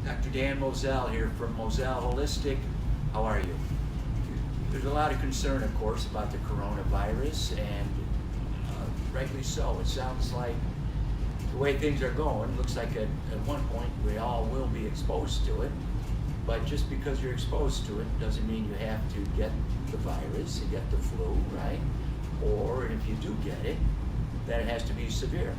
Dr. Dan Mossell here from Mossell Holistic. How are you? There's a lot of concern, of course, about the coronavirus, and rightly so. It sounds like the way things are going, looks like at one point we all will be exposed to it. But just because you're exposed to it doesn't mean you have to get the virus and get the flu, right? Or if you do get it, then it has to be severe.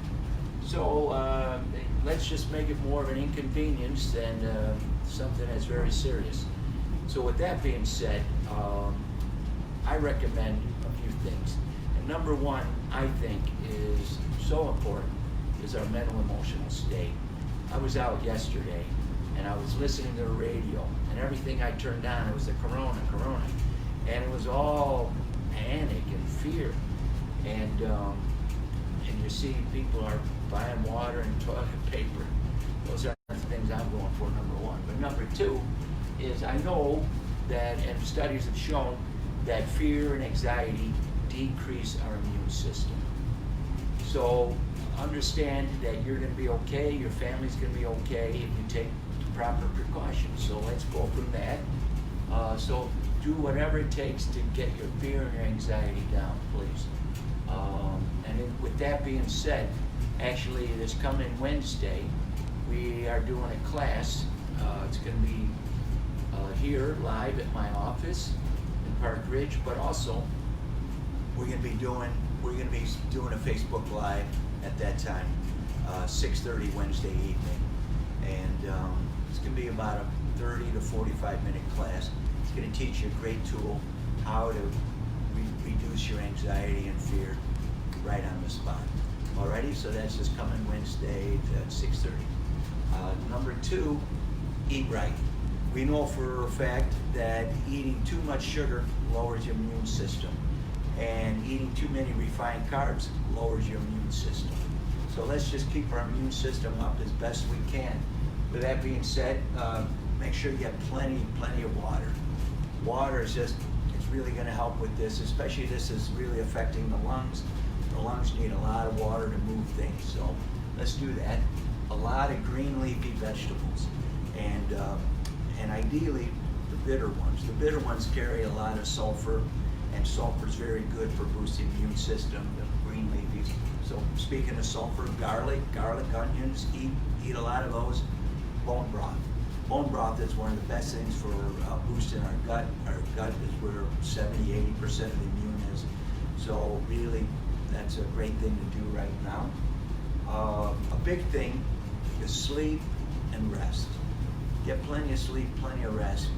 So let's just make it more of an inconvenience than something that's very serious. So with that being said, I recommend a few things. And number one, I think, is so important, is our mental emotional state. I was out yesterday and I was listening to the radio, and everything I turned on, it was the corona. And it was all panic and fear. And you see people are buying water and toilet paper. Those are the things I'm going for, number one. But number two is I know that, and studies have shown, that fear and anxiety decrease our immune system. So understand that you're going to be okay, your family's going to be okay if you take the proper precautions. So let's go from that. So do whatever it takes to get your fear and your anxiety down, please. And with that being said, actually this coming Wednesday, we are doing a class. It's going to be here live at my office in Park Ridge, but also we're going to be doing a Facebook Live at that time, 6:30 Wednesday evening, and it's going to be about a 30 to 45 minute class. It's going to teach you a great tool how to reduce your anxiety and fear right on the spot. Alrighty, so that's just coming Wednesday at 6:30. Number two, eat right. We know for a fact that eating too much sugar lowers your immune system, and eating too many refined carbs lowers your immune system. So let's just keep our immune system up as best we can. With that being said, make sure you have plenty of water. Water is it's really going to help with this, especially this is really affecting the lungs. The lungs need a lot of water to move things, so let's do that. A lot of green leafy vegetables, and ideally the bitter ones. The bitter ones carry a lot of sulfur, and sulfur is very good for boosting the immune system, the green leafies. So speaking of sulfur, garlic, onions, eat a lot of those. Bone broth. Bone broth is one of the best things for boosting our gut. Our gut is where 70–80% of the immune is. So really, that's a great thing to do right now. A big thing is sleep and rest. Get plenty of sleep, plenty of rest.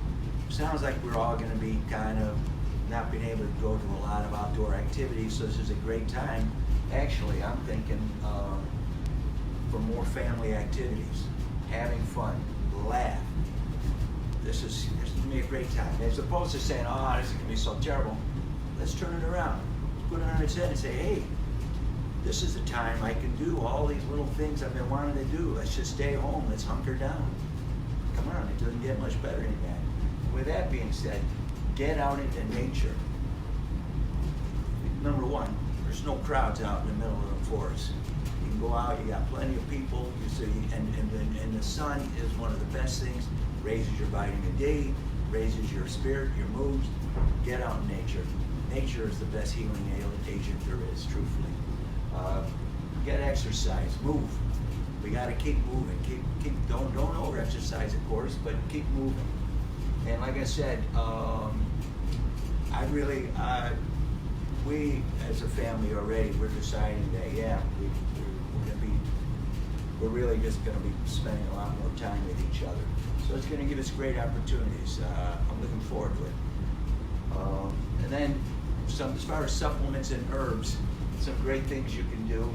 Sounds like we're all going to be kind of not being able to go to a lot of outdoor activities, so this is a great time. Actually, I'm thinking for more family activities, having fun, laugh. This is going to be a great time. As opposed to saying, oh, this is going to be so terrible, let's turn it around. Put it on its head and say, hey, this is the time I can do all these little things I've been wanting to do. Let's just stay home. Let's hunker down. Come on, it doesn't get much better than that. With that being said, get out into nature. Number one, there's no crowds out in the middle of the forest. You can go out, you got plenty of people, you see, and the sun is one of the best things. Raises your vitamin D, raises your spirit, your moods. Get out in nature. Nature is the best healing agent there is, truthfully. Get exercise, move. We got to keep moving. Don't over-exercise, of course, but keep moving. And like I said, we as a family already, we're deciding that we're really just going to be spending a lot more time with each other. So it's going to give us great opportunities. I'm looking forward to it. And then as far as supplements and herbs, some great things you can do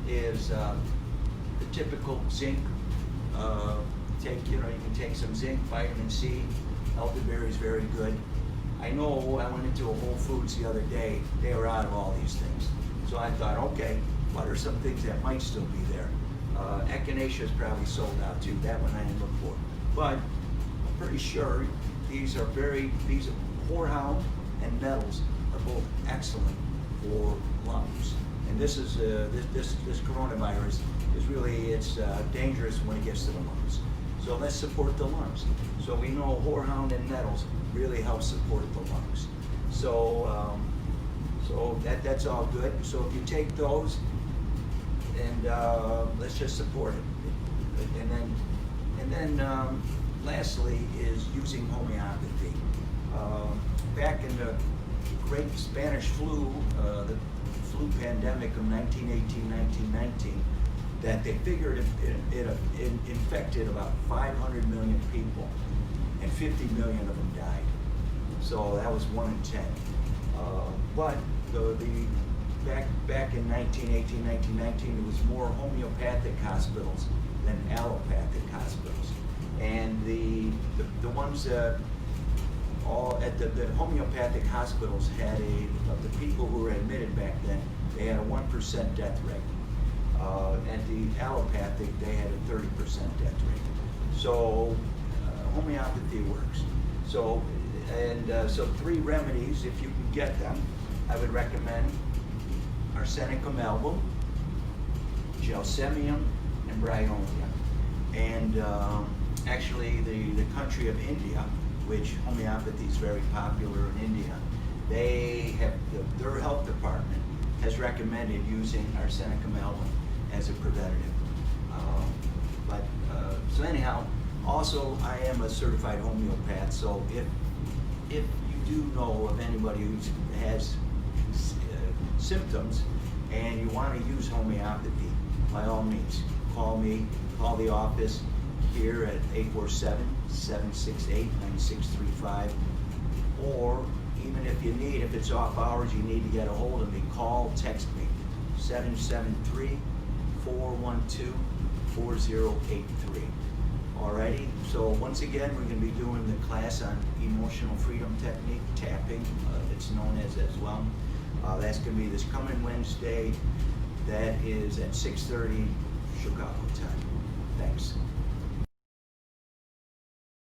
is the typical zinc. You can take some zinc, vitamin C. Elderberry is very good. I know I went into a Whole Foods the other day. They were out of all these things. So I thought, okay, what are some things that might still be there? Echinacea is probably sold out too. That one I didn't look for. But I'm pretty sure these are horehound and nettles are both excellent for lungs. And this is this coronavirus is really dangerous when it gets to the lungs. So let's support the lungs. So we know horehound and nettles really help support the lungs. So that's all good. So if you take those, and let's just support it. And then lastly is using homeopathy. Back in the great Spanish flu, the flu pandemic of 1918, 1919, that they figured it infected about 500 million people, and 50 million of them died. So that was 1 in 10. But back in 1918, 1919, there was more homeopathic hospitals than allopathic hospitals, and the ones all at the homeopathic hospitals had of the people who were admitted back then, they had a 1% death rate. At the allopathic, they had a 30% death rate. So homeopathy works. So so 3 remedies, if you can get them, I would recommend Arsenicum album, Gelsemium, and Bryonia. And actually the country of India, which homeopathy is very popular in India, they have, their health department has recommended using Arsenicum album as a preventative. So anyhow, also I am a certified homeopath, so if you do know of anybody who has symptoms and you want to use homeopathy, by all means, call me, call the office here at 847-768-9635, or even if it's off hours, you need to get a hold of me, call, text me, 773-412-4083. Alrighty, so once again, we're going to be doing the class on emotional freedom technique, tapping, it's known as well. That's going to be this coming Wednesday. That is at 6:30 Chicago time. Thanks.